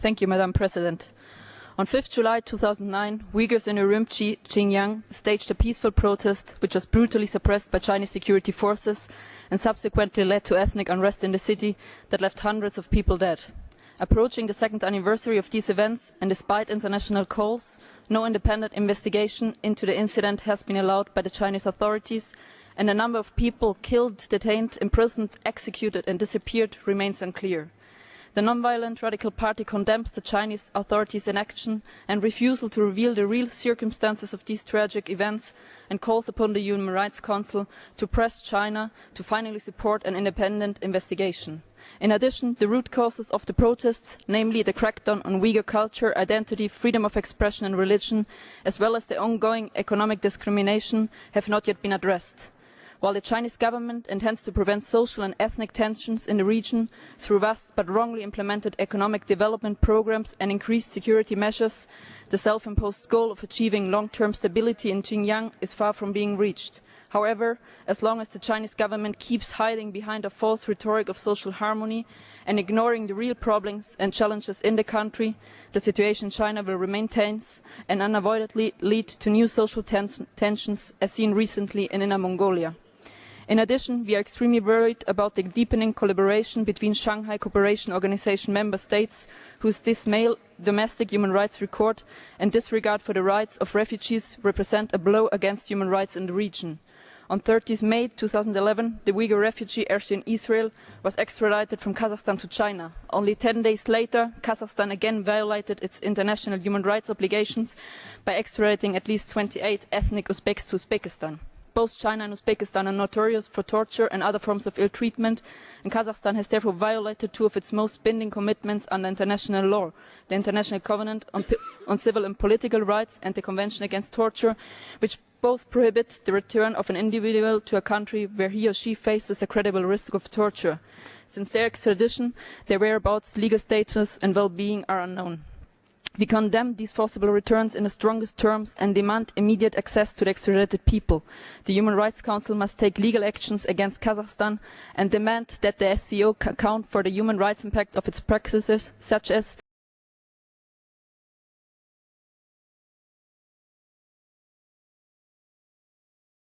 Thank you, Madam President. On 5th July 2009, Uyghurs in Urumqi, Xinjiang, staged a peaceful protest which was brutally suppressed by Chinese security forces and subsequently led to ethnic unrest in the city that left hundreds of people dead. Approaching the second anniversary of these events, and despite international calls, no independent investigation into the incident has been allowed by the Chinese authorities, and the number of people killed, detained, imprisoned, executed and disappeared remains unclear. The Nonviolent Radical Party condemns the Chinese authorities' inaction and refusal to reveal the real circumstances of these tragic events, and calls upon the Human Rights Council to press China to finally support an independent investigation. In addition, the root causes of the protests, namely the crackdown on Uyghur culture, identity, freedom of expression and religion, as well as the ongoing economic discrimination, have not yet been addressed. While the Chinese government intends to prevent social and ethnic tensions in the region through vast but wrongly implemented economic development programs and increased security measures, the self-imposed goal of achieving long-term stability in Xinjiang is far from being reached. However, as long as the Chinese government keeps hiding behind a false rhetoric of social harmony and ignoring the real problems and challenges in the country, the situation in China will remain tense and unavoidably lead to new social tensions as seen recently in Inner Mongolia. In addition, we are extremely worried about the deepening collaboration between Shanghai Cooperation Organization member states, whose dismal domestic human rights record and disregard for the rights of refugees represent a blow against human rights in the region. On 30 May 2011, the Uyghur refugee Ersin Israel was extradited from Kazakhstan to China. Only 10 days later, Kazakhstan again violated its international human rights obligations by extraditing at least 28 ethnic Uzbeks to Uzbekistan. Both China and Uzbekistan are notorious for torture and other forms of ill treatment, and Kazakhstan has therefore violated two of its most binding commitments under international law, the International Covenant on Civil and Political Rights and the Convention Against Torture, which both prohibit the return of an individual to a country where he or she faces a credible risk of torture. Since their extradition, their whereabouts, legal status and well-being are unknown. We condemn these forcible returns in the strongest terms and demand immediate access to the extradited people. The Human Rights Council must take legal actions against Kazakhstan and demand that the SCO account for the human rights impact of its practices, such as